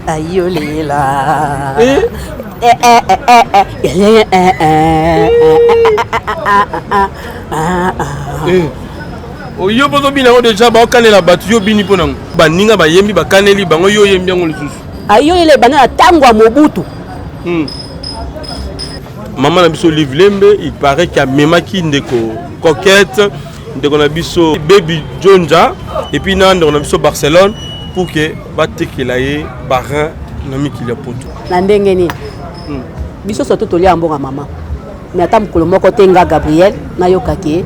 Ayolela. Oyo bozo bina o déjà ba kanela batu yo bini pona baninga ba yembi ba kaneli bango yo yembi ngo lisusu. Ayolela bana tangwa mobutu. Maman na biso livre lembe, il paraît qu'il y a memaki ndeko coquette ndeko na biso baby Jonja et puis na ndeko na biso Barcelone pour que ba tekela ye barin na mikili ya poto. Na ndenge ni. Biso soto tolia mbonga mama. Mais ata mukolo moko tenga Gabriel na yokaki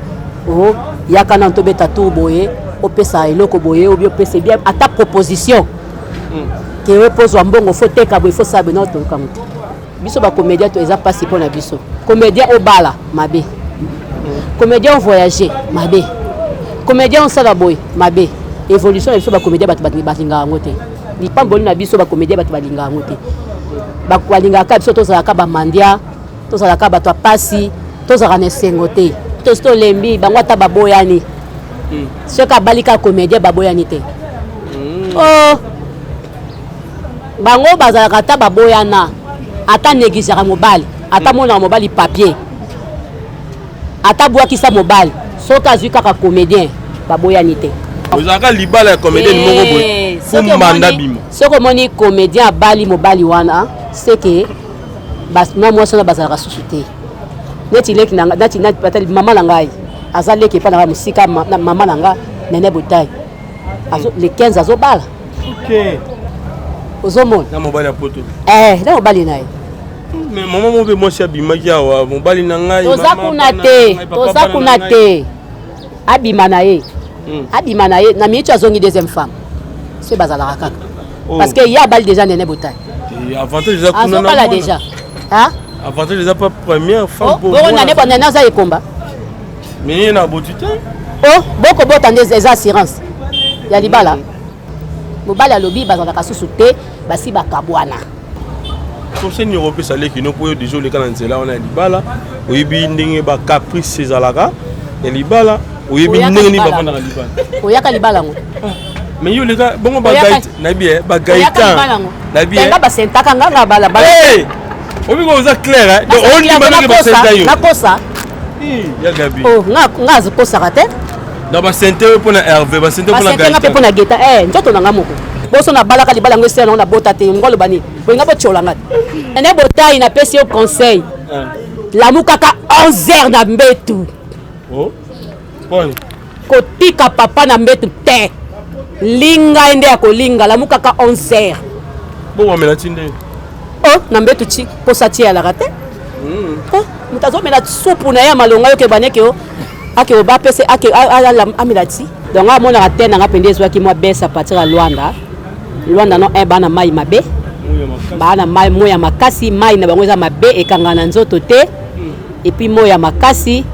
o yaka na tobeta tour boye opesa eloko boye obi opesa bien ata proposition. Que repose wa mbongo faut teka boye faut sabe na to kamuti. Biso ba comédien to eza pasi pona biso. Comédien au bala mabe. Comédien voyager mabe. Comédien sala boy mabe. Évolution biso ba comédien batinga ngote. Ni pamboli na biso ba comédien batinga ngote. Ba kwalinga ka biso to sala ka ba mandia, to sala ka ba to pasi, to sala na sengote. To sto lembi bango ata baboyani. Soka balika comédien baboyani te. Oh. Bango bazalaka ta baboyana. Ata négligera mobile, ata mona mobile papier. Ata boakisa mobile, soka zuka ka comédien baboyani te. Ozaka libala ya comédien moko boy. Fu manda bimo. Soko moni comédien bali mobile wana, c'est que bas na moi sona bazalaka susute. Neti leki na nati patel mama na ngai. Azali ke pa na musika mama na nga nene botai. Azo le 15 azo bala. OK. Ozomon. Na mobile ya poto. Na mobile na ye. Mais maman mo be mo sia bimaki awa mobile na ngai. Toza kuna te. Abima na ye. Abima na ye na mitu azongi deuxième femme. C'est bazala kaka. Parce que ya bal déjà nene botai. Et avantage déjà kuna na. Déjà. Hein? Avantage déjà pas première femme pour moi. On n'est pas za ekomba. Mais na botité. Oh, boko botande des assurances. Ya libala. Mobile alobi bazala ka susute basi bakabwana. Conseil européen ça les qui nous pour déjà les canadiens là on a libala oyebi ndenge ba caprice ezalaka et libala oyebi ndenge ni ba vendre libala oyaka libala ngo mais yo les gars bongo ba gaït na bien ba gaïtan na bien nga ba sentaka nga bala bala eh obi ko za clair hein donc on dit maintenant que ba senta yo na kosa ya gabi oh nga zikosa kate na ba sente pour na Hervé ba sente pour na gaïtan nga pe pour na geta njoto na nga moko boso na balaka libala ngo sena na bota te ngolo bani boinga bo cholanga ene botai na pesi au conseil la mukaka 11h na mbetu oh bon kotika papa na mbetu te linga ende ya kolinga la mukaka 11h bon amela tinde oh na mbetu chi posa ti ala rate oh mutazo mena soupu na ya malonga yo ke baneke o ake o ba pesi ake ala amela ti donc amona rate na ngapende zo ki mo besa partir à Luanda no bana mai mabe bana mai moya makasi mai na bango za mabe ekanga na nzoto te et puis moya makasi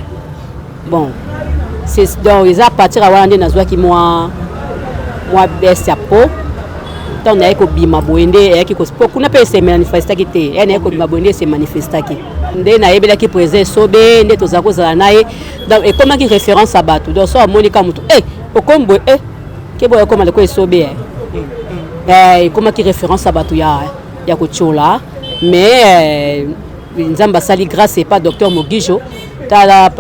bon c'est donc ils a partir à Luanda na zwaki moi besa po donc na eko bima boende eki ko kuna pe se manifesta ki te ene eko bima boende se manifesta ki nde na yebela ki présent sobe nde to zako za nae donc et comment qui référence à batu donc so monika mutu okombo ke boya koma le ko sobe comment qui référence à batu ya kochola mais nzamba sali grâce et pas docteur Mogijo tala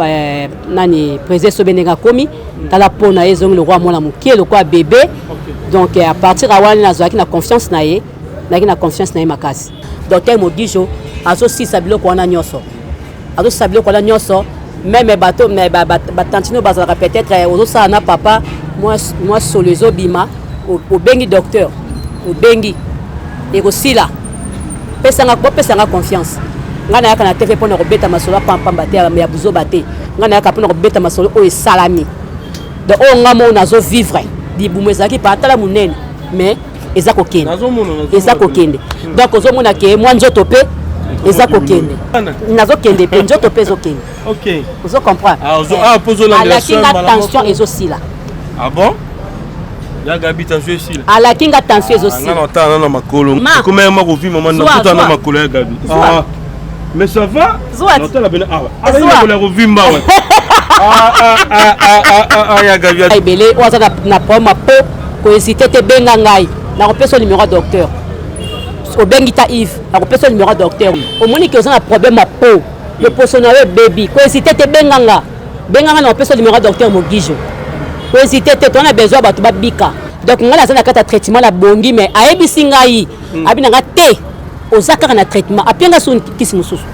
nani président sobenenga komi tala pona ezong le roi mona mukie le quoi bébé donc à partir à wana nazaki na confiance na ye na confiance na ye makasi docteur Mogijo azo si sabilo ko wana nyoso azo sabilo ko wana nyoso même bateau mais batantino bazala peut-être ozo sa na papa moi solezo bima au bengi docteur au bengi et aussi là pesanga confiance ngana yaka na TV pour na robeta masolo pamba te ya buzo bate ngana yaka pour na robeta masolo o salami de o ngamo nazo vivre di bumezaki pa tala munene mais ezako kende donc ozo mona ke moi nzoto pe ezako kende nazo kende pe nzoto pe zo kende OK ozo comprendre pozo la tension ezo sila ah bon ya gabi tension ici là ala kinga tension ezo sila non ta na makolo comme ma ko vi maman na tout na makolo ya gabi mais ça va non ta la bena ala ya ko vimba wa ya gabi ebele waza na poma po hésiter te benga ngai na kopesa numéro ya docteur obengi ta Yves na kopesa numéro ya docteur omoni ke oza na problème ya peau le poso na yo baby ko hésiter te benga na kopesa numéro ya docteur Mogijo ko hésiter te tona besoin bato babika donc ngai naza na kati ya traitement la bongi mais ayebisi ngai abi na nga te oza kaka na traitement apianga so kisi mosusu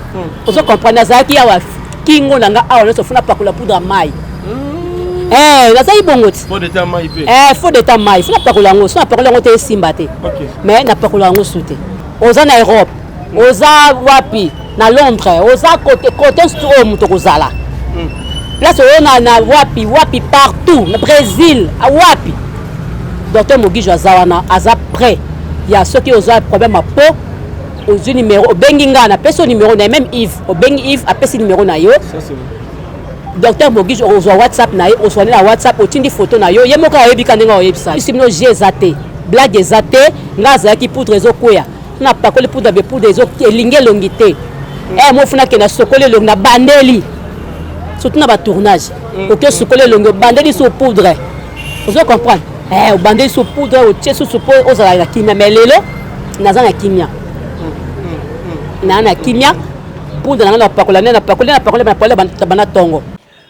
ozo comprendre azalaki awa kingo na nga awa nyonso funa pakola poudre ya mai nazali bongo ti faux d'état mai funa pakola yango so napakola yango te esimba te mais napakola yango su te oza na Europe oza wapi na Londres oza kote oyo moto kozala place oyo na wapi partout na Brésil wapi docteur Mogijo aza wana aza prêt ya soki oza problème ya peau ozwi numéro obengi nga na pesi numéro na même Yves obengi Yves apesi numéro na yo docteur Mogijo ozwa WhatsApp na ye ozwani na WhatsApp otindi photo na yo ye moko ayebika ndenge oyebisa bisimino je eza te blague eza te nga azalaki poudre ezokwea na pakoli poudre be poudre elingi elongi te mofunaki na sokoli elongi na bandeli surtout na batournage oke sokoli elongi obandeli so poudre ozo comprendre obandeli so poudre otie susu po ozala na kimia mais lelo naza na kimia na kimia poudre na pakoli bana tongo.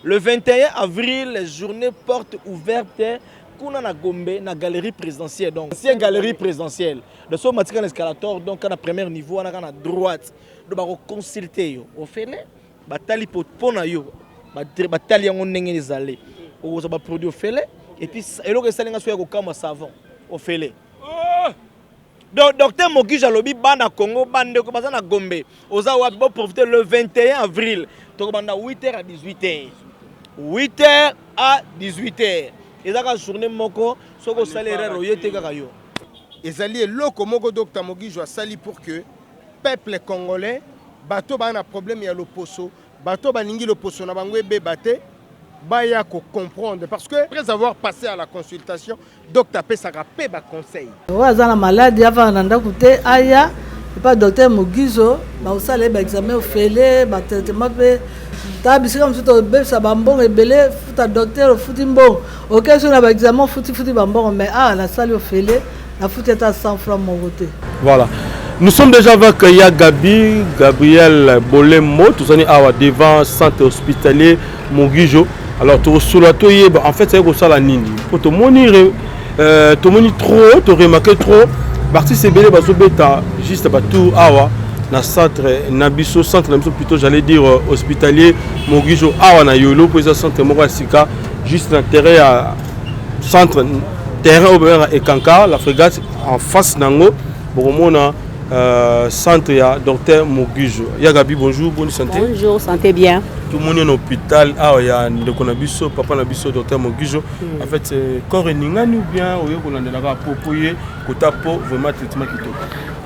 Le 21 avril, journée porte ouverte kuna na Gombe na galerie présidentielle. Donc c'est galerie présidentielle. De ce matin escalator donc à la premier niveau on a à droite. Donc ba consulter yo. Au fait batali pona yo. Batali yango ndenge ezali. Oza ba produit au fait et puis eloko esalinga so ya ko kama savon. Au fait. Donc docteur Mogijo alobi bana Congo bande ko baza na Gombe. Oza wa profiter le 21 avril. Donc banda 8h à 18h. 8h à 18h. Et ça la journée moko soko salaire oyete kaka yo. Ezali loko moko docteur Mogijo sali pour que peuple congolais bato ba na problème ya loposo, bato baningi loposo na bango ebebate baya ko comprendre parce que après avoir passé à la consultation docteur pesaka pe ba conseil. Oza na maladie avant nanda koute aya pas docteur Mogijo ba osala ba examen ofele ba traitement pe tabisika msuto besa bambongo ebele futa docteur futi mbongo okesho na ba examen futi bambongo mais la salle ofele la futi ta 100 francs mon côté. Voilà. Nous sommes déjà avec Gabriel Bolemo, tous on est devant centre hospitalier Mogijo. Alors tu en fait c'est ça la nini. Pour te monir trop, te remarquer trop, parti c'est belé baso beta juste tout awa. Na centre Nabiso centre Nabiso plutôt j'allais dire hospitalier Mogijo awa na yolo pour ça centre Mogasika juste dans terrain à centre terrain au et Kanka la frégate en face nango pour mon centre ya docteur Mogijo. Ya Gabi bonjour bonne santé. Bonjour santé bien. Tout le monde est en hôpital awa ya ndeko Nabiso papa Nabiso docteur Mogijo. En fait c'est corps ningani ou bien oyo kolanda la proposer kotapo vraiment traitement kitoko.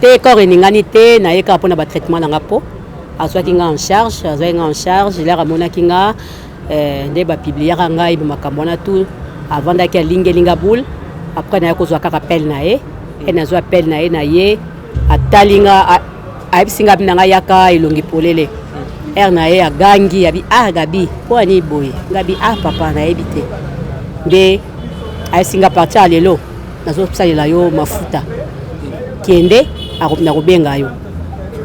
Te corps ningani te na yeka pona ba traitement na ngapo azwaki nga en charge la ramona kinga nde ba publier ngai makambo na tout avant daki linga boule après na yako zwa ka rappel na ye et na zwa appel na ye atalinga abisinga bina nga yaka ilongi polele na ye agangi abi gabi po ani boye gabi papa na ebite nde abisinga parti alelo nazo salela yo mafuta kende na kobenga yo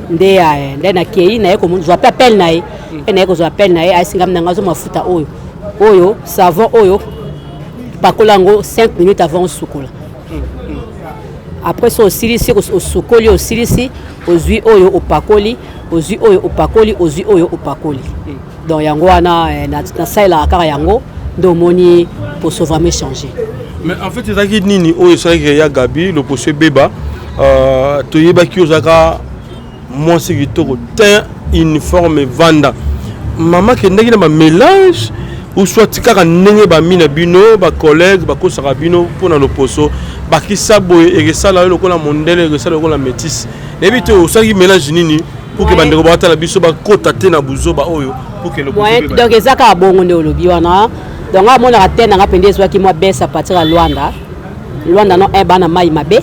nde na kei na ye ko zwa appel na ye na ye ko zwa appel na ye abisinga bina nga zo mafuta oyo savon oyo pakolango 5 minutes avant sukola. Après ça aussi au sokoli aussi ozui oyo opakoli ozui oyo opakoli. Donc yango wana na saila kaka yango ndomoni pour sauver me changer. Mais en fait c'est qui nini oyo ça que ya Gabi le poche beba to yeba ki ozaka moi c'est to teint uniforme vanda. Maman ke ndeki na mélange ou soit kaka ndenge ba mina bino ba collègue ba kosaka bino pona loposo ba kisabo et ça la lokola mondele et ça lokola métis ebite o saki mélange nini pour que bandeko ba tala biso ba kota te na buzo ba oyo pour que le donc ezaka bongo ne olobi wana donc a mona te na ngapende soit ki moi baisse à partir à Luanda non bana mai mabe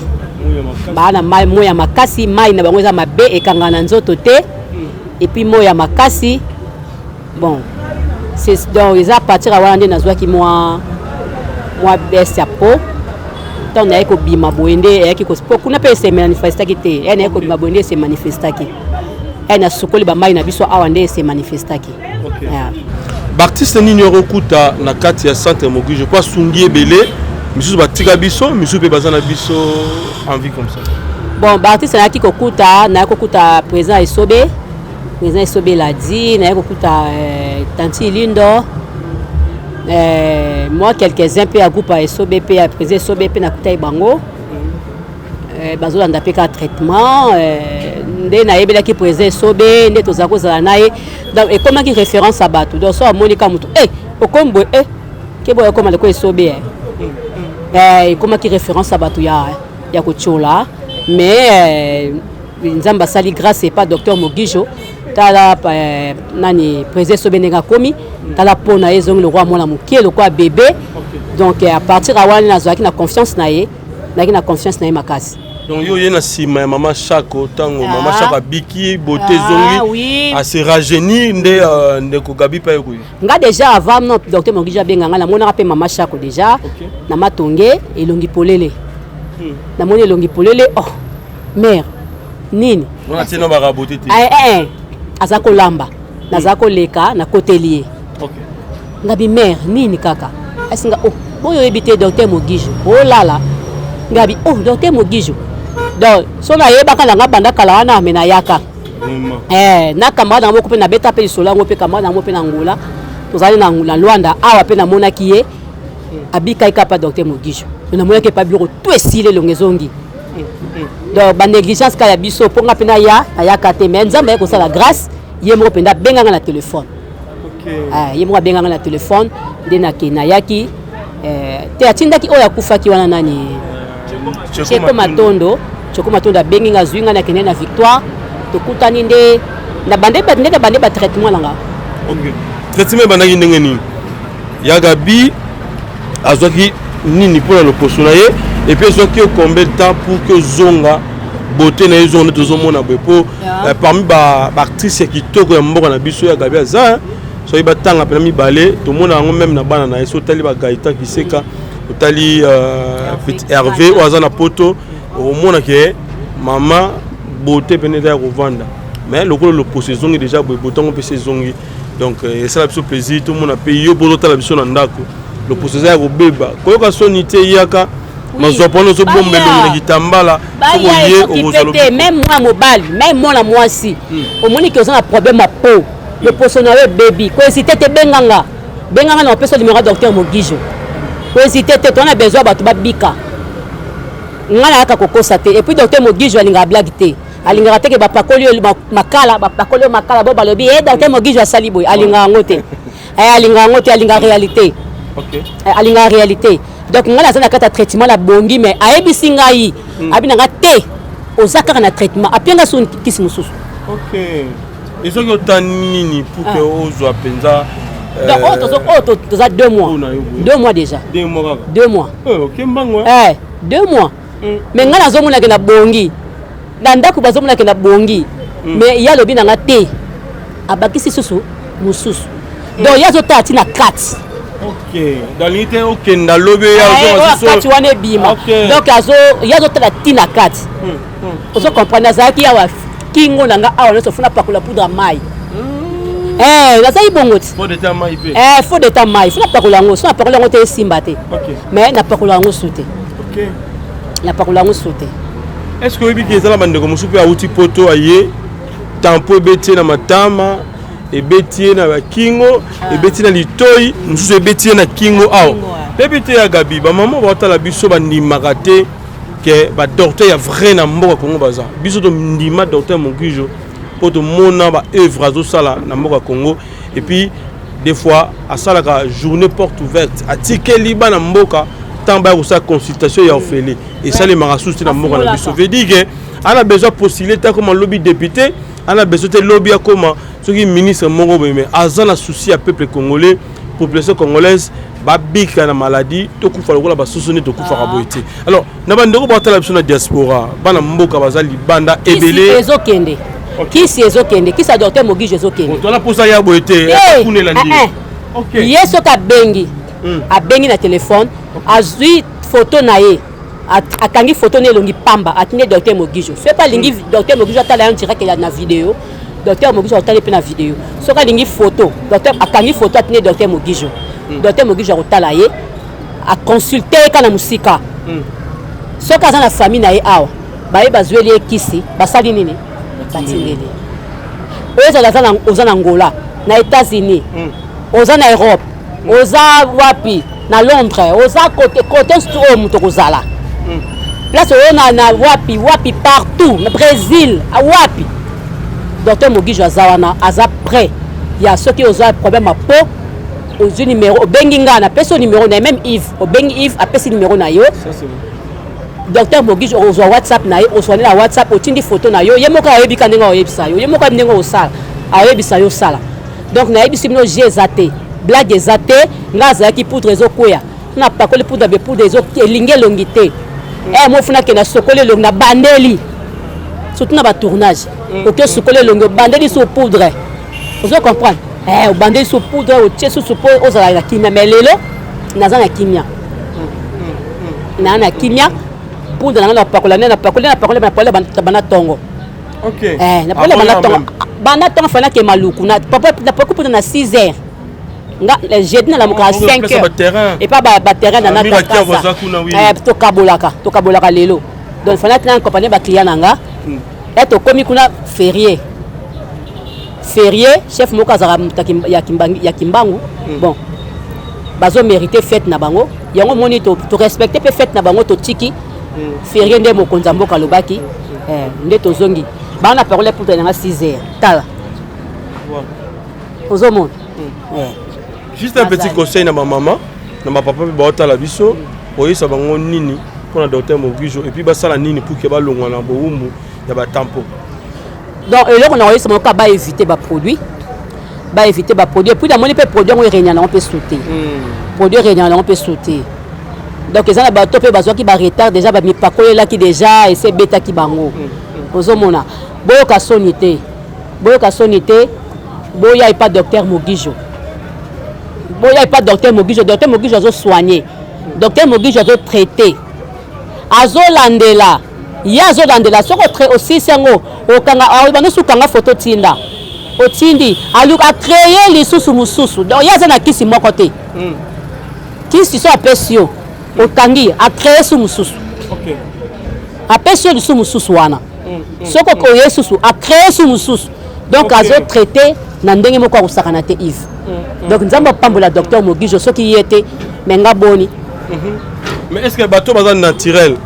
bana mai moya makasi mai na bango za mabe e kangana nzoto te et puis moya makasi bon c'est donc ils à partir à Wanda nazwa ki moi baisse à peau tant na ko bima boende e ki ko kuna pe se manifesta ki te e na ko bima boende se manifesta ki e na sukoli ba mai na biso awande se manifesta ki Baptiste nini okuta na kati ya centre Mogijo pas sungie belé misu batika biso misu pe bazana biso envie comme ça. Bon Baptiste na ki kokuta président Esobe l'a dit na kokuta Tanti Lindo moi quelques-uns peu à groupe à Esobe pe à président Esobe pe na kuta bango bazolanda pe ka traitement nde na yebela ki président Esobe nde tozako zala naye donc et comment qui référence à bato donc so Monica mutu okombo ke boya koma le ko Esobe comment qui référence à bato ya kochola mais nzamba sali grâce et pas docteur Mogijo tala nani président Esobe nenga komi tala pona ezong le roi mona mukie le quoi bébé donc à partir à wana nazaki na confiance na ye na confiance na ye makasi. Donc yo yena sima maman Chako tango maman Chako biki beauté zongi a se rajeunir nde ko gabi pa yoku. Nga déjà avant non docteur Mogijo benga nga na mona pe maman Chako déjà na matonge elongi polele. Na mona elongi polele mère nini on a tena ba raboter ti azako lamba nazako leka na kotelier ngabi mère nini kaka asinga boyo ebité docteur Mogijo lala ngabi docteur Mogijo donc so na yeba kana nga banda kala wana mena yaka na kamara na moko pe na beta pe solo ngo pe kamara na mo pe na ngula tozali na ngula Luanda awa pe na mona kiye abika ikapa docteur Mogijo na mona ke pa bureau tout esile longezongi donc ba négligence ka ya biso ponga pe na ya kate mais nzamba ko sala grâce yemo penda benga na téléphone yemo benga na téléphone de na kina yaki te atindaki oya kufaki wana nani Cheko Matondo bengi nga zwinga na kene na Victoire tokutani nde na bande ba traitement langa traitement bandaki ndenge nini Yagabi azwaki nini pour le poste na ye et puis azwaki combien de temps pour que zonga beauté na yezo on tozomona bepo parmi ba actrice qui toko ya mboka na biso Yagabi aza so iba tanga pena mi balé to mona ngo même na bana na yeso tali ba Gaïtan qui seka otali petit Hervé ou azana poto au mona ke maman beauté peneda rovanda mais le possession est déjà botango pe saisongi donc ça la plaisir tout le monde a payé yo bolota la biso na ndako le possession ko beba ko ka sonité yaka mazopono so bombe le kitambala so boye même moi mobile même moi la moi si au moni que ça a problème à peau le possession baby ko hésiter te benganga na personne numéro docteur Mogijo ko hésiter te on a besoin ba to bika ngala aka kokosa te et puis docteur Mogijo alinga blague te alinga te ke ba pakoli makala bo balobi docteur Mogijo asali boy alinga ngote alinga réalité alinga réalité donc ngala za na kata traitement la bongi mais ayebisi ngai abinanga te ozaka na traitement apenga son kisi mususu et so yotanini pour que ozo penza donc toza 2 mois 2 mois déjà 2 mois 2 mois OK mbango 2 mois mais ngala zo mona ke na bongi na ndako bazo mona ke na bongi mais ya lobi nanga te abakisi susu mususu donc ya zo tati na 4 OK dans l'unité OK na lobe ya zo so wana bima donc azo ya zo tala tina 4 ozo comprendre ça ki ya wa kingo nanga awa no so funa pakula poudre mai la ça y bongo faut de temps mai pe faut de temps mai funa pakula ngo so pakula ngo te simba te mais na pakula ngo souté OK la pakula ngo souté est-ce que obi ki za la bande ko musupe auti poto aye tampo betie na matama e betie na kingo e betie na litoi mususu e betie na kingo aw bebite ya Gabi ba maman ba tala biso ba ndimaka te que ba docteur ya vrai na mboka Congo baza biso to ndima docteur Mogijo pour to mona ba œuvre azo sala na mboka Congo et puis des fois à sala ka journée porte ouverte a tikeli ba na mboka tamba ko sa consultation ya ofele et ça les marasousti na mboka na biso veut dire que ana besoin postuler ta comme lobby député ana besoin de lobby comme ce qui ministre moko mais azana souci à peuple congolais population congolaise babika na maladie to kufa lokola ba sosone to kufa kaboité alors na bandeko ba tala biso na diaspora bana mboka bazali banda ebele ezokende kisi ezokende kisa docteur Mogijo ezokende on a posa ya boité kuna la ndi OK yeso ka bengi abengi na téléphone azui photo na ye akangi photo ne longi pamba atine docteur Mogijo fait pas lingi docteur Mogijo atala en direct ya na vidéo docteur Mogijo atala pe na vidéo soka lingi photo docteur akangi photo atine docteur Mogijo docteur Mogijo otala ye a consulter kana musika soka za na famille na ye awa baye bazweli ekisi basali nini batindeli oza na Angola na États-Unis oza na Europe oza wapi na Londres oza côté sto muto kozala place oyo na wapi partout na Brésil wapi docteur Mogijo azawana aza prêt ya soki oza problème à peau aux numéro obengi nga na peso numéro na même Yves obengi Yves apesi numéro na yo docteur Mogijo ozwa WhatsApp na yo oswani na WhatsApp otindi photo na yo yemoka ayebika ndenge oyebisa yo yemoka ndenge osala ayebisa yo sala donc na yebisi bino j'ai zaté blague ezate nga azalaki poudre ezokwea na pakoli poudre be poudre ezolingi elongi te mofuna ke na sokoli elongi na bandeli surtout na batournage oke sokoli elongi bandeli so poudre ozo comprendre obandeli so poudre otie susu po ozala na kimia mais lelo naza na kimia na kimia poudre nanga na pakoli bana tongo na pakoli bana tongo bana tongo fana ke maluku na pakoli poudre na 6 heures nga jeudi na la muka 5 heures et pas ba terrain na to kabolaka lelo donc fana tena accompagner ba client nanga et to komi kuna férié chef moko azara ya kimbangu bon bazo mériter fête na bango yango moni to respecter pe fête na bango to tiki férié nde mokonza mboka lobaki nde to zongi bana parole pour tenir 6 heures tala ozo mon juste un petit conseil na ma maman na ma papa ba la biso oyisa bango nini pour na docteur Mogijo et puis ba sala nini pour que ba longwa na boumbu ya ba tempo donc eloko na oyisa moka ba éviter ba produit et puis la moni pe produit on réunion on peut sauter produit réunion on peut sauter donc ezana ba to pe bazwa ki ba retard déjà ba mi pakolela ki déjà et c'est bêta ki bango ozo mona boyo ka sonité boya pas docteur Mogijo boya pas docteur Mogijo azo soigner docteur Mogijo azo traiter azo landela soko aussi sango okanga bana sukanga photo tinda otindi aluka créer lisusu mususu donc yaza na kisi moko te kisi so apesio okangi a créer su mususu apesio lisusu mususu wana soko ko yesusu a créer su mususu donc azo traiter na ndenge moko akusakana te Yves donc nzambo pambola docteur Mogijo soki yete menga boni mais est-ce que bateau bazan naturel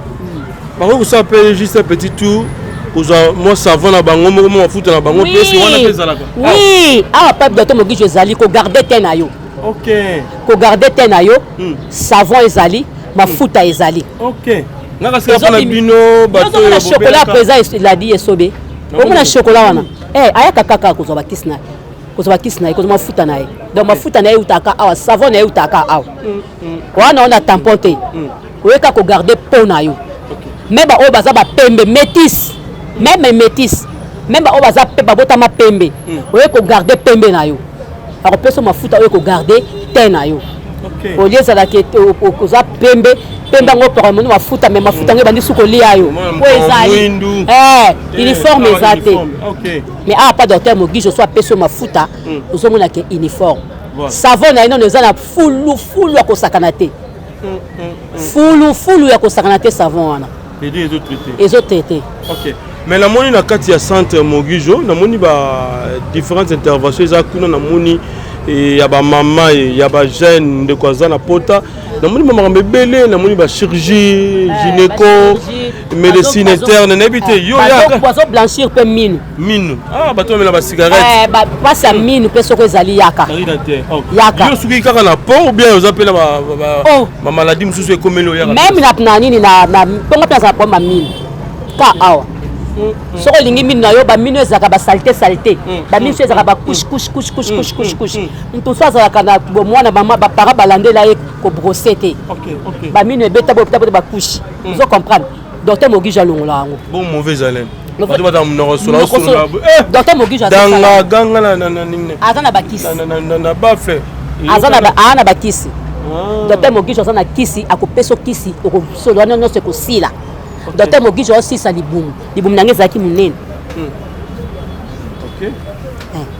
par contre ça peut juste un petit tour pour moi savon na bango mo futa na bango pesi wana pesa la oui pas docteur Mogijo ezali ko garder te na yo ko garder te na yo savon ezali mafuta ezali ngaka sika na bino bateau na chocolat présent il a dit esobe omona chocolat wana ayaka kaka ko zoba kisna ko mafuta na ye donc mafuta na ye utaka awa savon na ye utaka awa wana on a tampon te oyeka ko garder peau na yo même ba o baza ba pembe métis même ba o baza pe babota ma pembe oyeka ko garder pembe na yo ako peso mafuta oyeka ko garder te na yo olieza la ke koza pembe ngo par mon mafuta mais mafuta nge bandi suko lia yo po ezali uniforme ezate mais pas docteur Mogijo soit peso mafuta ozomona ke uniforme savon na ino ezana fulu ya kosakana te fulu ya kosakana te savon wana les autres traités mais la moni na kati ya centre Mogijo na moni ba différentes interventions za kuna na moni et ya ba mama ya ba jeune de quoi na pota na moni mama mbele na moni ba chirurgie gynéco médecine interne na bité yo ya poisson blanchir pe mine bato mela ba cigarette passe à mine pe soko ezali yaka yo suki kaka na pont ou bien yo zapela ba maladie mususu ekomelo ya même na nini na ponga place pour ma mine ka awa soko lingi mine na yo ba mine ezaka ba saleté ba mine ezaka ba couche nto so azaka na mwana mama ba para balandela ye ko brosser te ba mine beta ba couche vous comprendre docteur Mogijo alongola ngo bon mauvaise haleine docteur Mogijo ganga na nini azana bakisi na bafe azana bakisi docteur Mogijo aza na kisi akopesa kisi okosolola nyonso ekosila docteur Mogijo osisa libumu na ngai ezalaki monene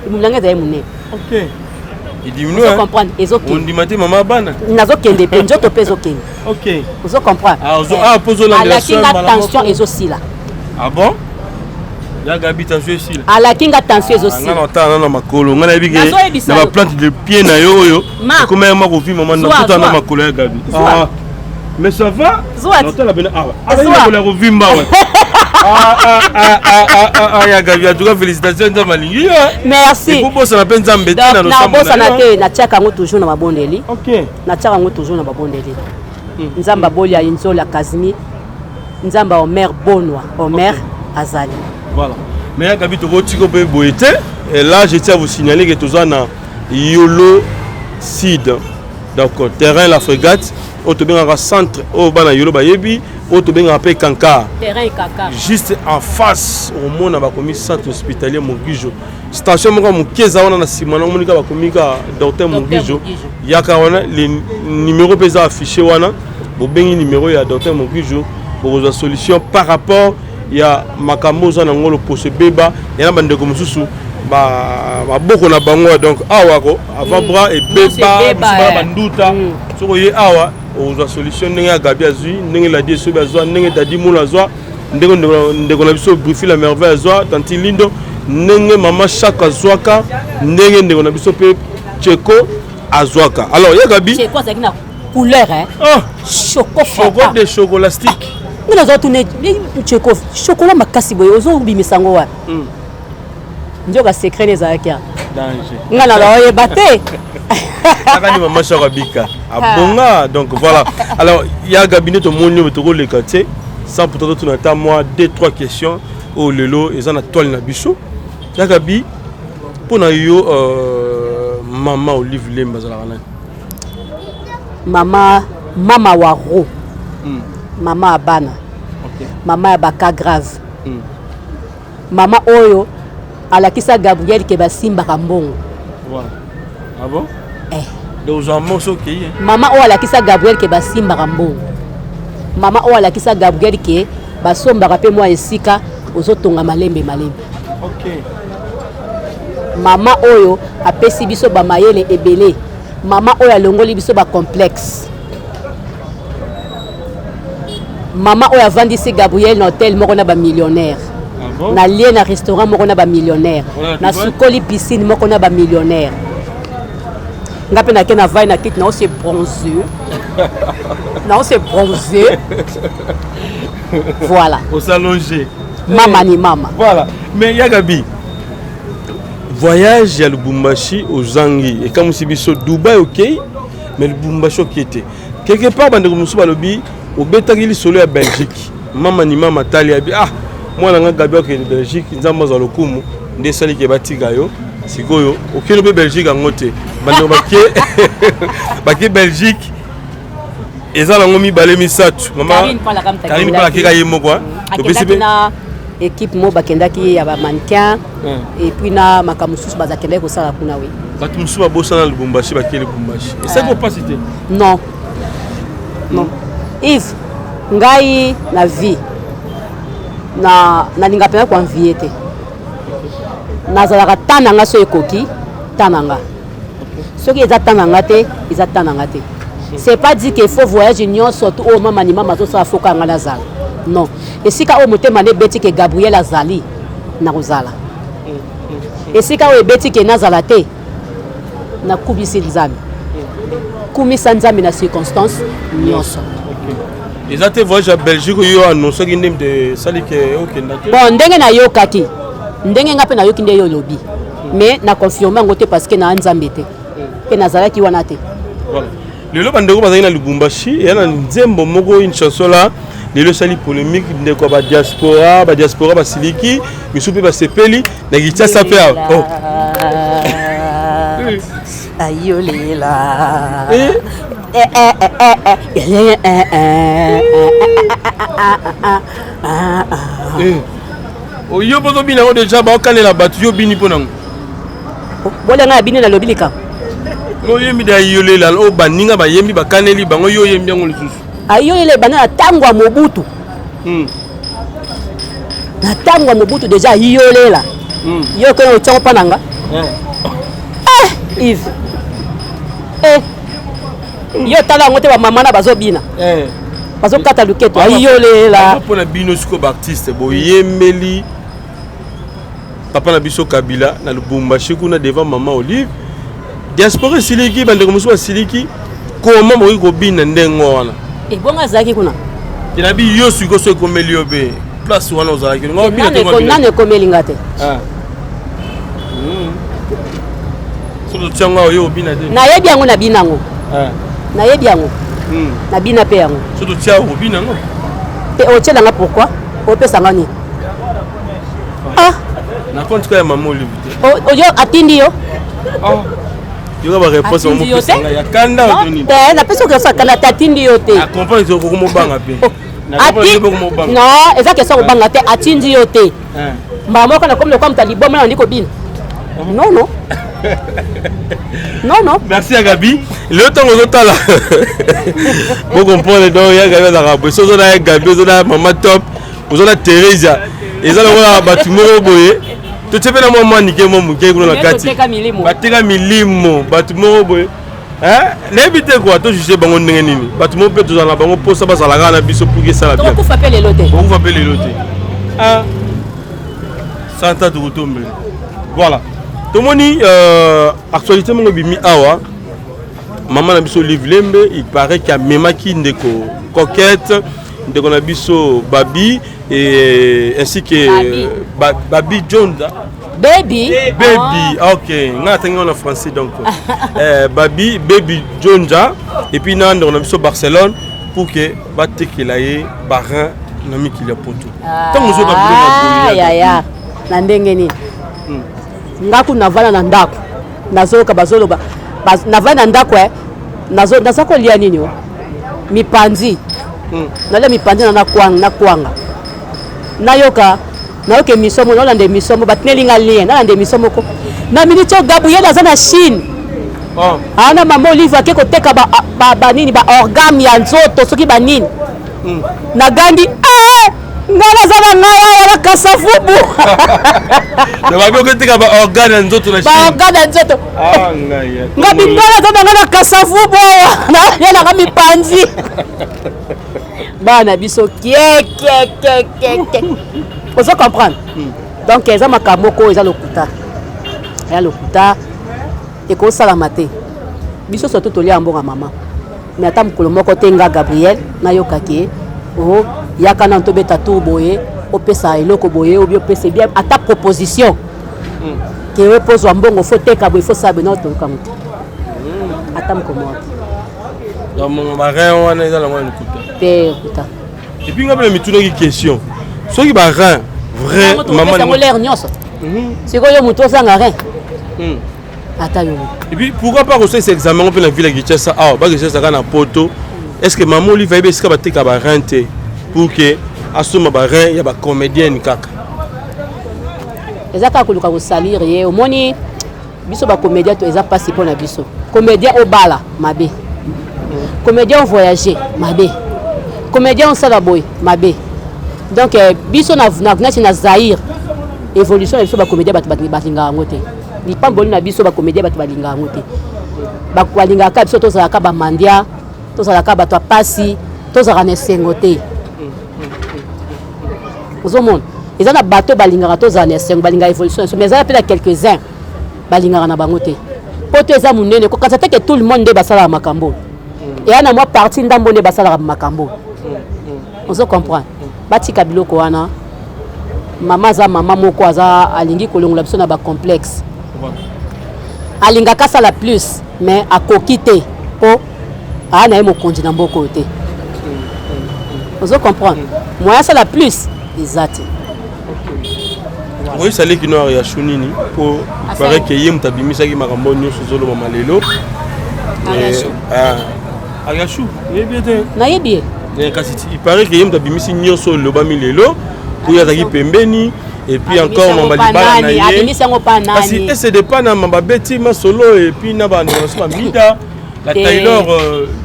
libumu na ngai ezalaki monene comprendre ezokende mama bana nazokende mpe nzoto mpe ezokende ozo comprendre alaki nga tension ezosila bon Gabi tension esila alaki nga tension ezosila ngana otana na makolo ngana yebi ke na ba plante de pied na yo oyo comme ma kofi maman na tout na makolo ya Gabi mais ça va otala bena na kola kovimba ya Gabi en tout cas félicitations dans malingi merci pour bossa na penza mbete na na bossa na te na tiaka ngo toujours na babondeli na tiaka ngo toujours na babondeli nzamba bolia inzola Kazimi nzamba Omer Bonwa Omer Azali. Voilà. Mais Gabi Togotiko peut boiter. Et là, je tiens à vous signaler que tout ça na Yolo Sid. Donc terrain la frégate, autobénga centre au bana Yolo Bayebi, autobénga pe Kanka. Terrain Kanka. Juste en face au monde ba commis centre hospitalier Mogijo. Station moko mukeza wana na simana monika ba komika docteur Mogijo. Yaka wana les numéros pesa affiché wana. Bo bengi numéro ya docteur Mogijo pour la solution par rapport ya makambo za na ngolo pose beba ya na bandeko mususu ba boko na bango donc awa ko avant bras et beba banduta soko ye awa o solution ndenge ya Gabi azui ndenge la die sobe azwa ndenge dadi mula azwa ndeko na biso briefing la merveille azwa tanti lindo ndenge mama chaka azwaka ndenge ndeko na biso pe cheko azwaka alors ya Gabi cheko azaki na couleur chocolat de chocolastique nous avons tourné chocolat makasi boye ozo bimisa ngo wa njoka secret les akia danger ngana la oyeba te akani mama chaka bika abonga donc voilà alors il y a cabinet to monyo to le quartier sans pourtant tout na moi 2-3 questions au lelo et ça na toile na biso ya Gabi pour na yo mama Olive Lemba za la mama waro mama abana mama ya baka grave mama oyo alakisa Gabriel ke basimbaka mbongo voilà ah bon donc j'en morceau qui mama oyo alakisa Gabriel ke basimbaka mbongo mama oyo alakisa Gabriel ke basombaka pe mwa esika ozotonga malembe mama oyo apesi biso bamayele ebele mama oyo alongoli biso ba complexe mama oyo avandisi Gabriel na hôtel moko na ba millionnaire na lie na restaurant moko na ba millionnaire na sukoli piscine moko na ba millionnaire ngape na ke na vai na kit na ose bronzé voilà au s'allonger mama ni mama voilà mais ya Gabi voyage ya Lubumbashi aux Zangi et comme si biso Dubaï OK mais Lubumbashi OK était quelque part bande comme musuba lobi au betagili solo ya Belgique mama ni mama tali abi moi na Gabi OK de Belgique nzamba za lokumu nde sali ke batika yo sikoyo okelo be Belgique angote bande baké Belgique ezala ngomi balé misatu mama Karine pala ke kaye moko to bisibe équipe mo bakendaki ya ba mannequin et puis na makamususu bazakende ko sala kuna we batu mususu babosana Lubumbashi bakele Lubumbashi et ça ko pas citer non Yves ngai na vie na ninga pena ko envier te nazalaka tananga so ekoki tananga soki eza tananga te eza tananga te c'est pas dit qu'il faut voyager nyonso to o mama ni mama to sa foka ngala zala non esika o motema ne beti ke Gabriel azali na kozala esika o ebeti ke nazala te na kubisi nzambe kumisa nzambe na circonstance nyonso ils ont voyage à Belgique yo annoncé que ndem de sali ke okenda te bon ndenge na yokaki ndenge ngape na yoki nde yo lobi mais na confirmer ngote parce que na nzambe te ke nazalaki wana te voilà lelo bandeko bazali na Lubumbashi ya na nzembo moko une chanson là lelo sali polémique ndeko ba diaspora basiliki misupe ba sepeli na gitia sape oh ayolela yo bozo bina o déjà ba okalela batu yo bini ponango bolenga bini na lobilika No yembi da yolela o baninga ba yembi ba kaneli bango yo yembi yango lisusu. Ayolela bana tango ya Mobutu. Na tango ya Mobutu déjà yolela. Yo ko tshoko pananga. Yves. Yo tala ngote ba mama na bazobina. Bazo kata luketo ayolela. Pona bino siko ba artiste bo yembeli. Papa na biso Kabila na Lubumbashi kuna devant maman Olive. Diaspora siliki bande ko muso siliki comment mo ko bina ndengo wana. Bonga zaki kuna. Kinabi yo siko so ko meliobe. Place wana ozaki ngo bina to ngo. Nane ko melinga te. So tshanga yo bina te. Na yebi yango na binango. Na yebi yango. Na bina pe yango. So tshia o bina ngo. Te o tshela nga pourquoi? O pesa ngani? Na compte ka maman Olive. Yo atindi yo. Yo ba réponse mo pesa nga ya kanda o toni. Na pesa ko sa kala tatindi yo te. A comprendre ko mo banga pe. Non, eza question ko banga te atindi yo te. Maman kana comme le comme taliboma na ndiko bina. Non. Non. Merci à Gabi. Le temps on là. Vous comprenez donc il y a Gabi dans la boîte. So na Gabi, so na maman top, so na Teresa. Et ça là batumo boye. To tsepe na maman nike mo muke kuna kati. Bateka milimo, batumo boye. N'habite quoi, to juger bango ndenge nini. Batumo pe to na bango posa ba sala na biso pour que ça la bien. On peut appeler l'hôtel. On va appeler l'hôtel. Santa de retomber. Voilà. Tomoni actualité mon bimi awa maman na biso Olive Lembe il paraît qu'il y a memaki ndeko coquette ndeko na biso Babi et ainsi que Babi Jonda Baby OK nga tangi en français donc Baby Jonda et puis nan on a biso Barcelone pour que batekela ye barin na mikili poto tango zo ba ya na ndenge ni ngaku navana na ndako nazoka bazoloba navana na ndako nazo kolia nini yo mipanzi nale mipanzi na kwanga nayoka misomo nolande misomo batnelinga lien nalande misomo ko na minito Gabriel aza na Chine ana mama Olive ake koteka ba nini ba organe ya nzoto soki ba nini na gandi ngala zana ngaya la kasafubu Nabako ketika ba organe nzoto na Chine. Ba organe nzoto. Ngaya. Ngabi ngala zana ngala kasafubu na yana kami panzi. Bana biso ke. Vous comprendre. Donc eza makamoko eza lokuta. Ya lokuta et ko sala maté. Biso surtout tolia mbonga mama. Mais ata mukolo moko tenga Gabriel na yokake. Oh yaka na ntobeta to boye opesa eloko boye obi opesa bien ata proposition ke repose wa mbongo faut teka boye faut sabe na to kamuti ata mkomo donc mon marin wana eza la mwana kuta te kuta et puis ngabela mituna ki question soki ba rein vrai maman na l'air nyonso siko yo muto sanga rein ata yo et puis pourquoi pas aussi cet examen on peut la ville à Kinshasa ba Kinshasa kana poto est-ce que maman lui va ebe ska ba teka ba rein te pour que asoma ba rein ya ba comédienne kaka ezaka kuluka ko salir ye omoni biso ba comédien to eza pas pour na biso comédien au bala mabe comédien voyager mabe comédien sala boy mabe donc biso na Zaïre évolution biso ba comédien balinga ngote ni pamboli na biso ba comédien balinga ngote ba kwalinga ka biso to za ka ba mandia to za ka ba to pasi to za na sengote aux hommes ils ont un bateau balingara tous en essai balinga évolution mais ça appelle quelques-uns balingara na bangote poto eza munene ko quand que tout le monde de basala makambo et ana moi partie ndambo de basala makambo on se comprend batika biloko wana mama za mama moko aza alingi kolongola biso na ba complexe alinga kasa la plus mais a kokite po ana emo konji na mboko te on se comprend moi ça la plus exact. Oui, ça l'est qui nous a chounini pour paraît que yem tabimisa qui makambo nyo sozolo mamalelo. Agachou, yebete. Na yebie. Il paraît que yem tabimisi nyo solo bamilelo pour ya taki pembeni et puis encore mamba libala na ye abimisa ngo pa nani parce que c'est dépend na mamba beti masolo et puis na ba na mida la Taylor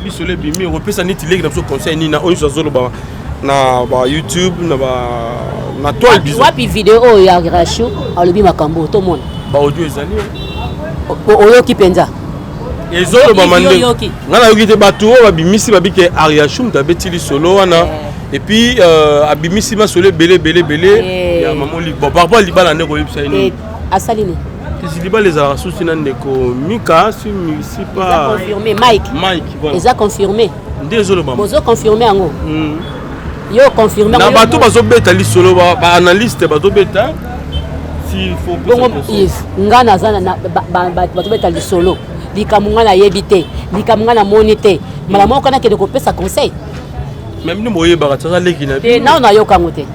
bisole bimi repesa niti leki na so conseil ni na oyo solo ba na ba YouTube na toile bizarre wapi vidéo ya Rashu alobi makambo to mona ba audio ezali oyoki penza ezolo ba mande ngana yoki te bato babimisi babike Ariashum tabetili solo wana et puis abimisi masolo belé ya mamoli bon par rapport libala ndeko yebisa ini asaline si libala les arasusi na ndeko Mika si pas confirmé Mike voilà eza confirmé ndezolo ba bozo confirmé yango yo confirmé na bato bazo beta li solo ba analyste bazo beta s'il faut bongo ngana zana na bato beta li solo likamunga na yebite likamunga na monite mala moko na kede ko pesa conseil même ni moye ba tsaka leki na te na yoka ngote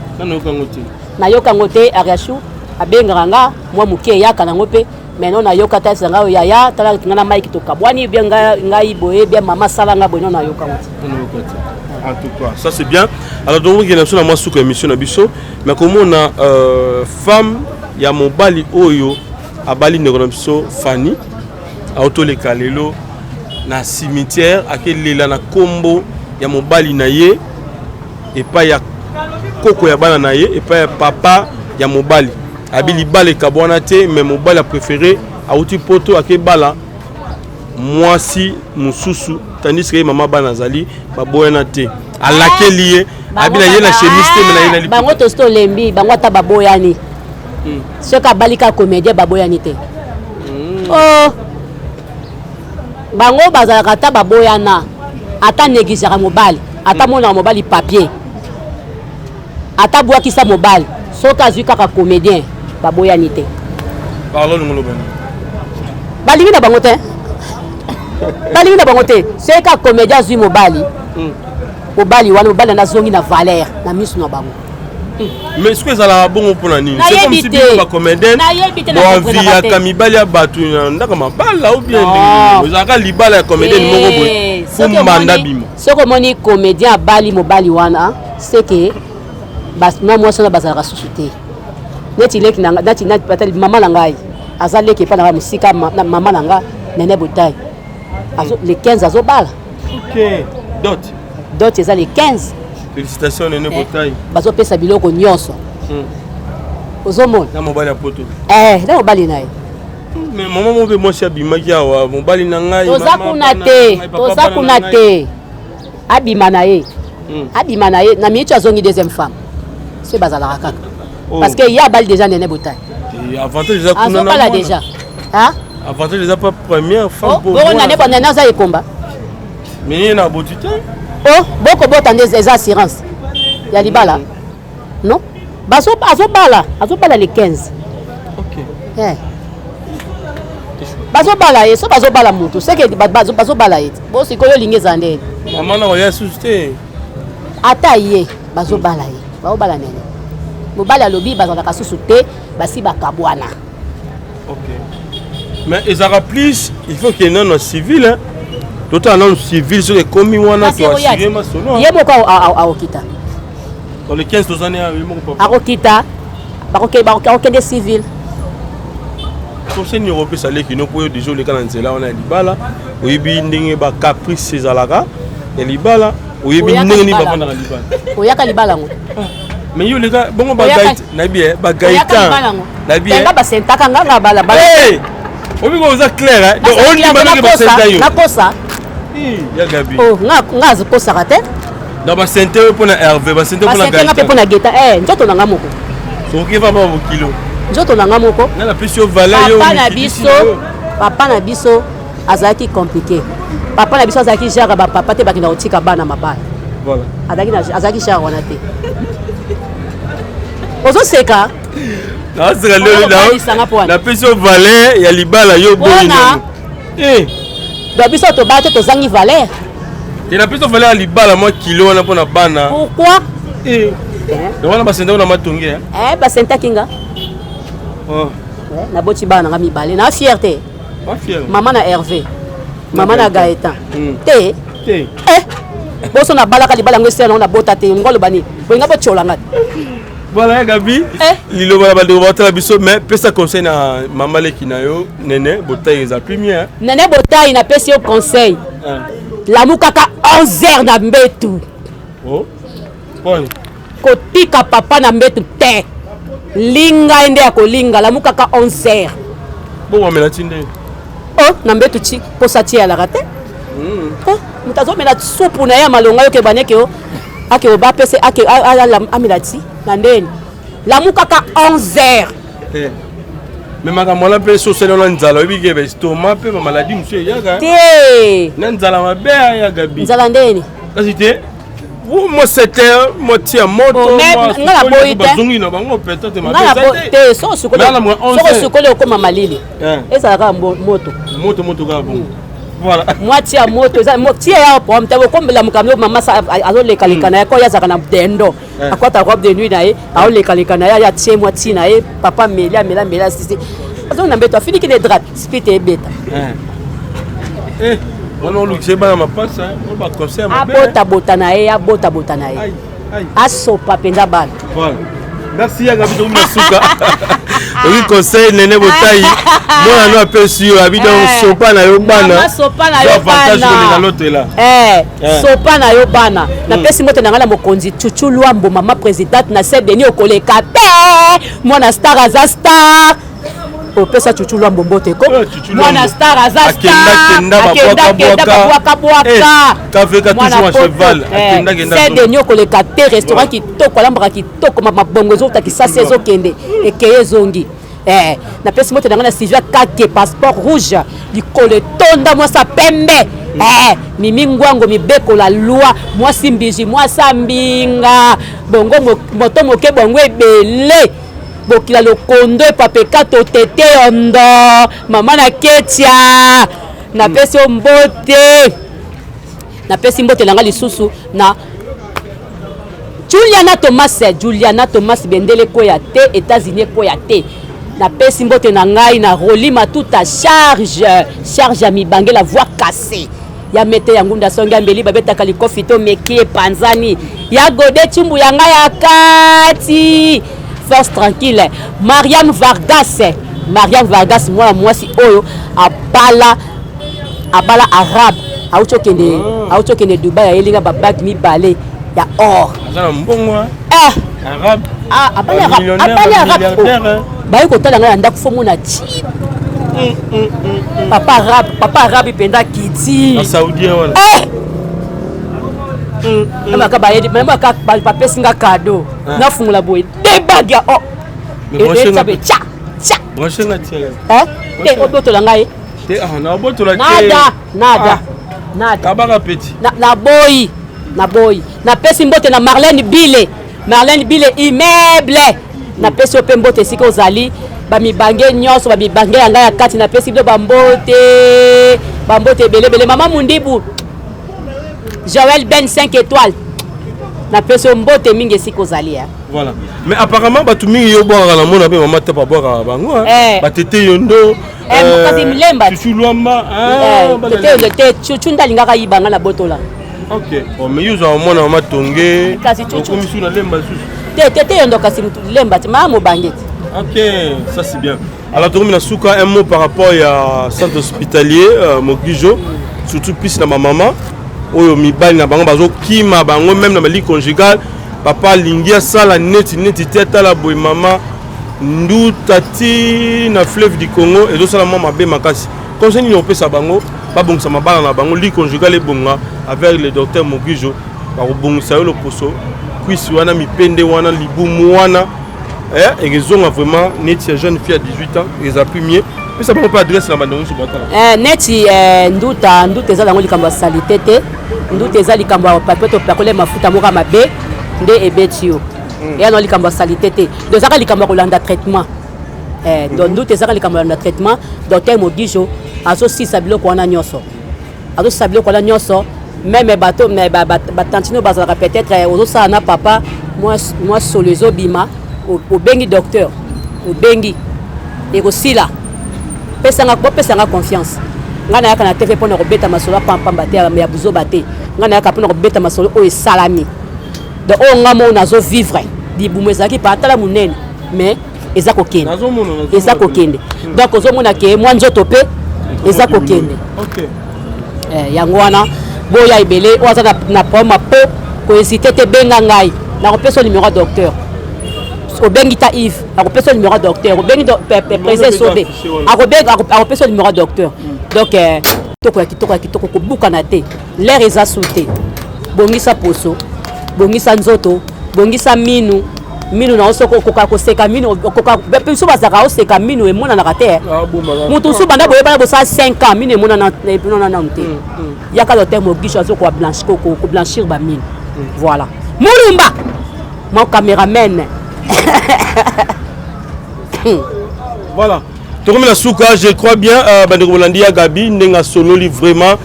na yoka ngote Ariashu abenga nga mwa muke yaka na ngope mais non na yoka ta sanga ya tala ngana Mike to kabwani bien ngai boye bien mama sala nga boye non na yoka ngote. En tout cas, ça c'est bien. Alors donc il y a une moi sous émission na biso, mais comme on a femme ya mobali oyo abali ndeko biso Fanny auto le kalelo na cimetière akelela na kombo ya mobali na ye et pas ya koko ya bana na ye et pas ya papa ya mobali. Abili balé kabwana te mais mobali a préféré auti poto akebala moi si mususu tandis que maman banazali baboyana te alake lié abila ye na chemise te mais na ye na bango to sto lembi bango ta baboyani soka balika comédien baboyani te oh bango bazalaka ta baboyana ata négisera mobali ata mona mobali papier ata bwakisa mobali soka zui kaka comédien baboyani te parlons ngolo bana balingi na bango te balingi na bango te c'est ka comédien zui mobali mobali wana mobali na zongi na valeur na misu na bango mais est-ce que ça la bon pour nani c'est comme si bien ba comédien bon via kamibali ya batu ndaka mabala ou bien ozaka libala ya comédien moko boy fumbanda bimo soko moni comédien bali mobali wana c'est que bas na moi ça bazala susute neti leki na nati patali mama na ngai azali ke pa na musika mama na nga nene botai azo les 15 azo bala OK dot eza les 15 félicitations nene botai bazo pesa biloko nyonso ozomona na mobali ya poto na mobali naye mais maman mo be moi si abimaki awa mobali na ngai toza kuna te abima na ye na miitu azongi deuxième femme c'est bazalaka kaka parce que ya bali déjà nene botai avantage déjà kuna na déjà hein avantage déjà pas première femme pour bon nane ba nana za ekomba mais na botité oh boko botande eza assurance ya libala non bazo bala les 15 OK bazo bala ye so bazo bala mutu c'est que bazo bala ye bo sikoyo linge zande maman na ya susté ata ye bazo bala ye bao bala nene mobali alobi bazalaka susu te basi bakabwana. OK mais ezaka plus il faut qu'il y ait un civil hein tout un homme civil sur les commis wana to assurer ma solo ye moko aokita dans les 15 années oui mon papa aokita bakoke des civils conseil européen salé qui no pour déjà les kana nzela on a libala oyibi ndenge ba caprice ezalaka ya libala oyibi ndenge ni bafanda na libala oyaka libala ngo mais yo les gars bongo bagait na bien bagait na bien nga basentaka nga bala bala eh obi ko za clair hein donc on dit maintenant que basenta yo nakosa ya gabi oh nga azikosaka te na basente pour na Hervé basente pour na gaita nga pe pour na geta nzoto na nga moko soki va ba kilo nzoto na nga moko na plus yo valeur yo papa na biso azalaki compliqué papa na biso azalaki genre ba papa te bakina otika bana mabala voilà azalaki genre wana te ozoseka naseka lelo na pesi yo valeur ya libala yo boyina donc biso tobala te tozangi valeur te na pesi yo valeur ya libala mwa kilo wana mpona bana pourquoi donc wana basenta wana matonge basentaki nga naboti bana nanga mibale na fierté mama na Hervé mama na Gaëtan te boso na balaka libala ngo esena na bota te ngolo bani boinga botchola ngati Voilà, Gabi. Liloba ba de la biso mais pesa conseil na maman leki na yo Nene Botaï za première. Nene Botaï na pesi yo conseil. La mukaka 11h na mbetu. Oh. Bon. Kotika papa na mbetu te. Linga ende ya kolinga la mukaka 11h. Bon amela tinde. Oh, na mbetu chi posa ti ala rate. Oh, mutazo mena supu na ya malonga yo ke baneke yo. Ake oba pese ake ala amela ti. Nandeni la mukaka 11h. Mais makambo la pe so selo na nzala obige be stoma pe maladie monsieur yaga. Te. Na nzala mabe ya Gabi. Nzala ndeni. Kasi te. Moi c'était moi tia moto moi. Ngala boyi te. Bazungi na bango peut-être ma pe. Te so sukole. So sukole ko mama lili. Esa ka moto. Moto ka bon. Voilà. Moitié à moto, moitié à pomme, tu vois comme la mukamyo maman ça a les kalikana ko ya zakana dendo. Akota robe de nuit nae, a les kalikana ya tie moitié nae, papa mela sisi. Azo na beto fini ki ne drap, spite e beta. On lu c'est ba ma passe, on va conseil ma bota nae, bota nae. Aso pa penda bal. Voilà. Merci à Gabi Masuka. Oui, conseil Nene Botaï. Moi, nous appelle sur la vidéo sopa na yo bana. Sopa na yo bana. Sopa na yo bana. Na pesi moto na ngala mokonzi Chuchu Luambo mama présidente na se Denis Okoleka te. Moi na star aza star. O pesa Chuchu Luambo mbote ko. Moi na star aza star. Akenda bwaka. Café ka toujours à cheval. Akenda. Se Denis Okoleka te restaurant ki toko lambra ki toko mama bongo zo ta ki sa saison kende ekeye zongi. Na pesi moto na Sylvia Kake passeport rouge likole tonda moi sa pembe mimi ngwango mibeko la loi moi simbiji moi sambinga bongo moto moke bongo ebele bokila lokondo epapeka to tete ondo mama na ketia na pesi mbote na pesi mbote langa lisusu na Juliana Thomas bendele koya te États-Unis koya te na pesi mbote na ngai na rolima tout à charge mi bange la voix cassée ya mete ya ngunda songa mbeli babeta kaliko fito mekie panzani ya gode chumbu ya ngai ya kati force tranquille Mariam Vargas moi si oyo abala arabe aucho kende Dubai ya elinga babak mi balé ya or arabe abala arabe bayi kotala ngai ndako fomo na chi papa arabe penda kiti na saoudien wala amaka bayedi même aka papesi nga cadeau na fungula boy debag ya o et ça be cha branché na tia te obotola ngai te na obotola nada kabaka petit na boy na pesi mbote na Marlène Bile immeuble na pesi ope mbote sika ozali bamibange nyonso bamibange yanga ya kati na pesi bilo bambote belebele mama Mundibu Joël Ben 5 étoiles na pesi mbote mingi sika ozali ya voilà mais apparemment batu mingi yo boka na mona pe mama te pa boka bango batete yondo kasi mlemba Chuchu Luamba tete yondo te Chuchu ndalingaka yibanga na botola. Ok, bon, mais ils ont mon maman tongé. Kasi Chuchu. Comme sur la lemba sous. Tete yondo kasi lemba te mama mobangeti. Ok, ça c'est bien. Alors Toromina Souka, un mot par rapport à centre hospitalier Mogijo, surtout plus na ma maman. Oyo mibali na bango bazo kima bango même na ma lit conjugale. Papa lingia sala neti teta la boy mama ndu tati na fleuve du Congo et ça la maman be makasi. Conseil ni opesa bango ba bongisa mabala na bango lit conjugale bonga avec le docteur Mogijo ba bongisa yo le poso kwisi wana mipende wana libumu wana et ils ont vraiment neti jeune fille à 18 ans ils a premier mais ça pas adresse la bandongo sur batala neti nduta eza lango likambo salité te nduta eza likambo papeto pakole mafuta moka mabe nde ebetio et non likambo salité te donc ça likambo kolanda traitement donc nduta eza likambo kolanda traitement docteur Mogijo asosi sabiloko wana nyoso même bateau mais batantino bazalaka peut-être ozosala na papa moi solo bima obengi docteur obengi ekosila pesanga confiance nga nayaka na tv mpona kobeta masolo apampamba te ya buzoba te nga nayaka mpona kobeta masolo oyo esalami donc oyo nga mo nazo vivre libumu ezalaki patala monene mais eza kokende eza kokende donc ozomona ke mwa nzoto mpe eza kokende yango wana boya ebele oyo aza na problème po kohésite te benga ngai nakopesa numéro ya docteur obengi ta Yves akopesa numéro ya docteur obengi président sobe akopesa numéro ya docteur donc kitoko ya kitoko kobukana te l'air eza su te bongisa poso bongisa nzoto bongisa minu na osoko okoka koseka minu biso bazaka oseka minu emonanaka te moto mosusu banda boyebana bosala 5 ans minu emonana te yaka docteur Mogisho azokoka blanchir baminu voilà mulumba mon caméraman voilà tokomi na suka je crois bien bandeko bolandi ya Gabi ndenga sololi vraiment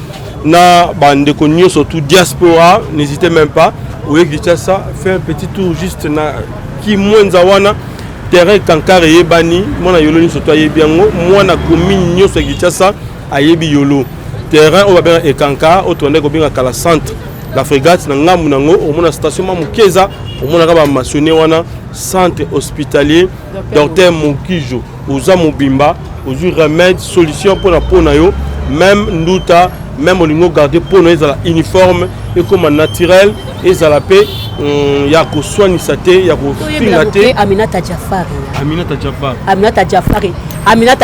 na bandeko nyonso surtout diaspora n'hésitez même pas oyebi ça fait un petit tour juste na ki mwenza wana terrain kankare yebani mwana yolo nyonso to ayebi yango mwana commune nyonso ya ça ayebi yolo terrain o babena ekanka otonde ko binga kala centre la frégate na ngambu nango omona station mamukeza omona ka ba maçonné wana centre hospitalier docteur Mogisho oza mobimba ozu remède solution pour la peau na yo même nduta même olingo garder peau na ezala uniforme et comme naturel ezala pe ya ko soignisa te ya ko finga te Aminata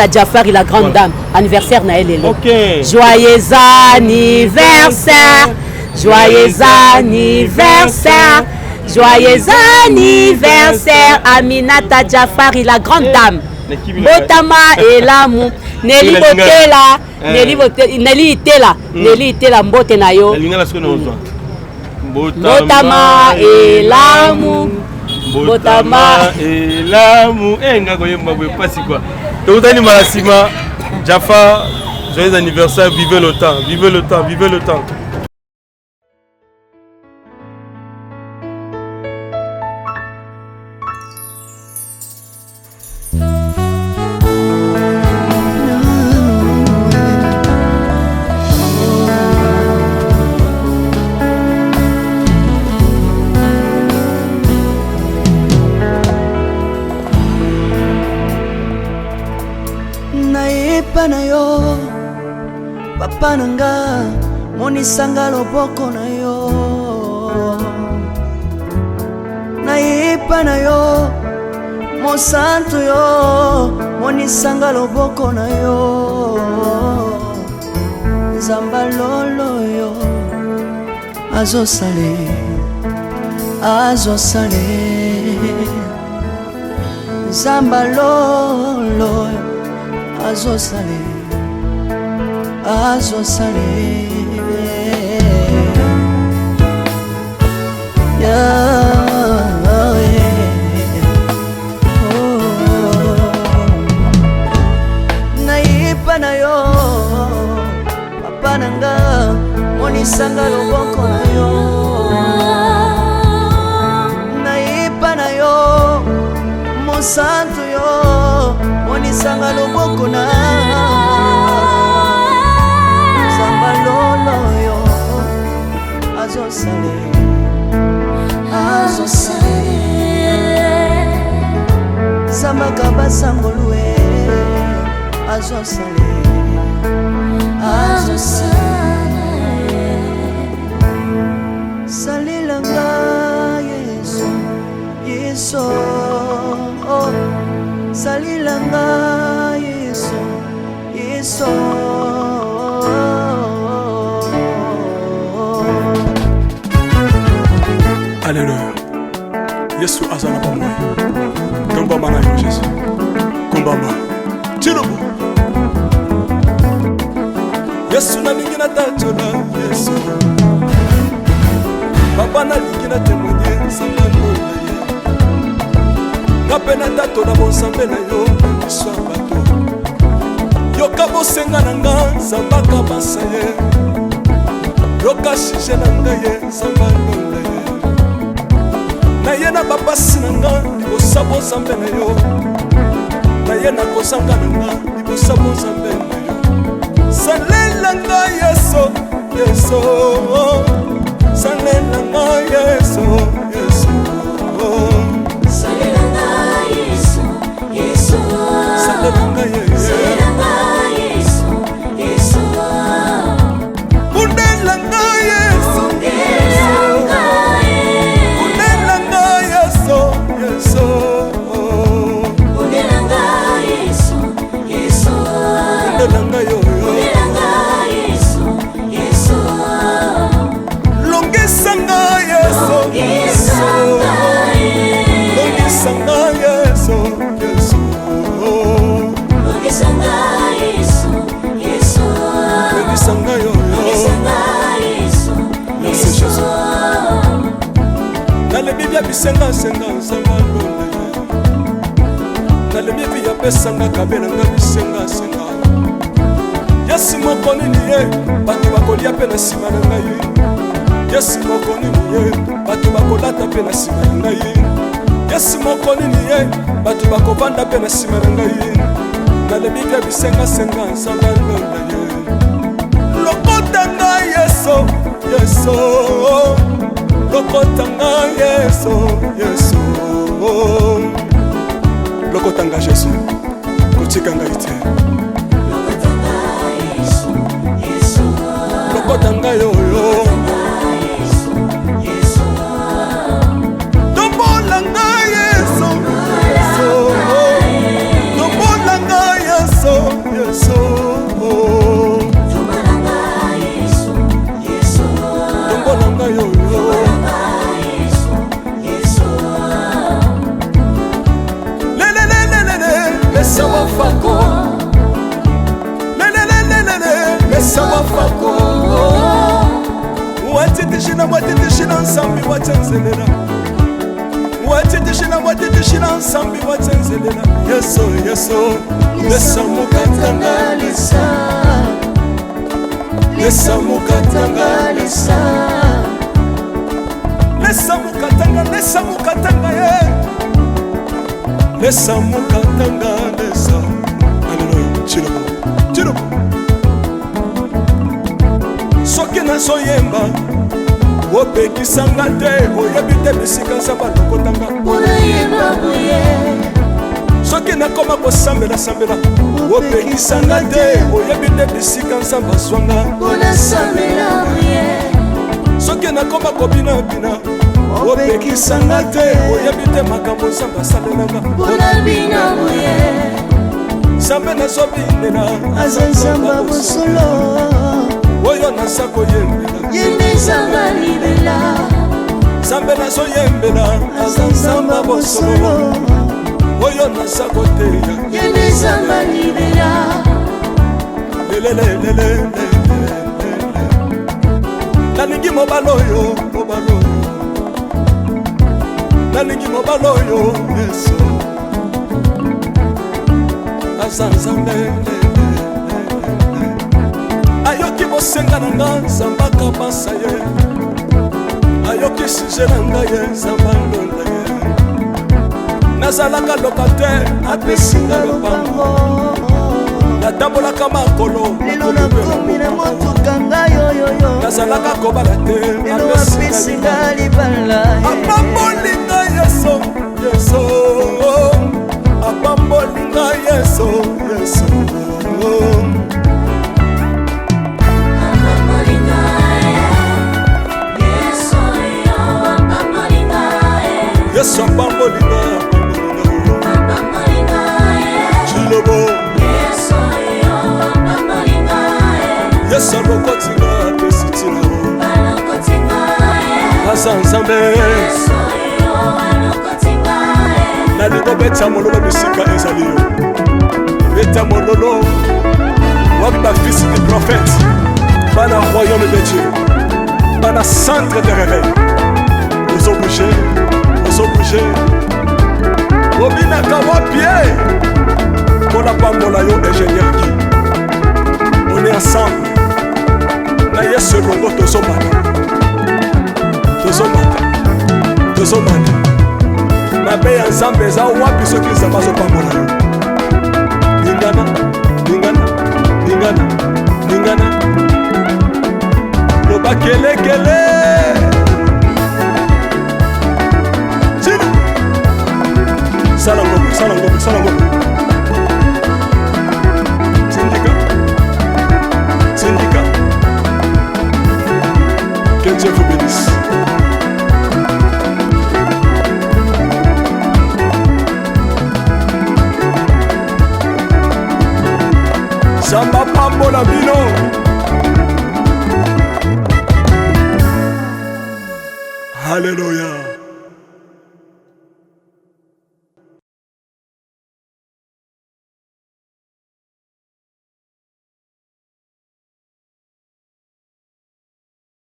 Jafari la grande dame anniversaire na elle joyeux anniversaire joyeux anniversaire joyeux anniversaire Aminata Jafari la grande dame botama elamu Nelly Itela mbote na yo botama elamu nga koyemba boye pasi quoi tokutani malasima Jafar joyeux anniversaire vivez le temps na yo papa nanga monisanga loboko na yo nayepa na yo mosantu yo monisanga loboko na yo nzamba lolo yo azosale nzamba lolo azosale nayipa na yo papa nanga monisanga loboko na yo nayipa na yo mosantu yo monisanga loboko na nzamba lolo yo azosale zambaka basangolue azosale salilanga yeso salilanga yeso Alléluia. Yesu azana bomwe. Komba mana yo Jésus. Kombamba. Tirobo. Yesu na lingina tatola Yesu. Papa na lingina témoigner sangalo na ye. Kapena tatola bonsambe na yo iswa bato. Yoka bosenga nanga zambaka basaye. Yoka shije nanga ye sangalo na ye. Na ye na babasi nanga libosabo zambe na yo. Na ye na kozanga nanga libosabo zambe na yo. Salelanga yeso salelanga yeso Bondelanga yo Longisanga Yesu Longisanga Yesu Longisanga yo Merci Jésus Dans le Bible bisenga senga sanga Dans le Bible ya pesanga kabela nga bisenga senga Yesu moko nini ye bato bakolia pe na sima na ngai Yesu moko nini ye bato bakolata pe na sima na ngai Yesu moko nini ye bato bakovanda pe na sima na ngai Na le Bible bisenga senga nsamba ndonda ye Lokota ngai Yesu Yesu Lokota ngai Yesu Yesu Lokota ngai Yesu kotika ngai te Lokota ngai yo Tombola ngai Yesu Tombola ngai Yesu Yesu Tombola ngai yo Laisse moi fako Laisse moi fako Watitishina watitishina nsambi watenzelela Watitishina watitishina nsambi watenzelela Yesu Yesu Laisse mukatanga lisa Laisse mukatanga lisa Laisse mukatanga ye Laisse mukatanga lisa Alléluia Chilobo Chilobo Soki nazoyemba opekisanga te oyebi te bisika nzambe alokotanga soki nakoma kosambela opekisanga te oyebi te bisika nzambe azwanga soki nakoma kobinabina opekisanga te oyebi te makambo nzambe asalelanga nzambe nazobinela aza nzambe bosolo oyo naza koyembela yendezanga libela nzambe nazoyembela aza nzambe bosolo oyo naza koteya yendezanga libela lelelelelele nalingi mobala oyo nalingi mobala oyo Yesu aza nzambe ayoki bosenga na nga nzambe akabasa ye ayoki suje na ngai ye nzambe alonda ye nazalaka lokatere apesinga lopango natambolaka makolo lelo nakomi na motuka ngai yoyoyo nazalaka kobala te lelo apesinga libala apambolinga Yesu Yesu apambolinga Yesu Yesu Yesu apambolinga Chilobo Yesu alokotinga apesitina aza nzambe nalingo beta mololo bisika ezali yo beta mololo wapi bafisi du prophète bana royaume de Dieu bana centre de réveil ozobouge obinaka wapie mpona pambola yo ingénieur ki on est ensemble na Yesu elongo tozomata mabe ya nzambe eza wapi soki nzambe azopambola yo lingana loba kelekele sala ngombe Syndicat que Dieu vous bénisse. nzamba pambola bino. Alléluia.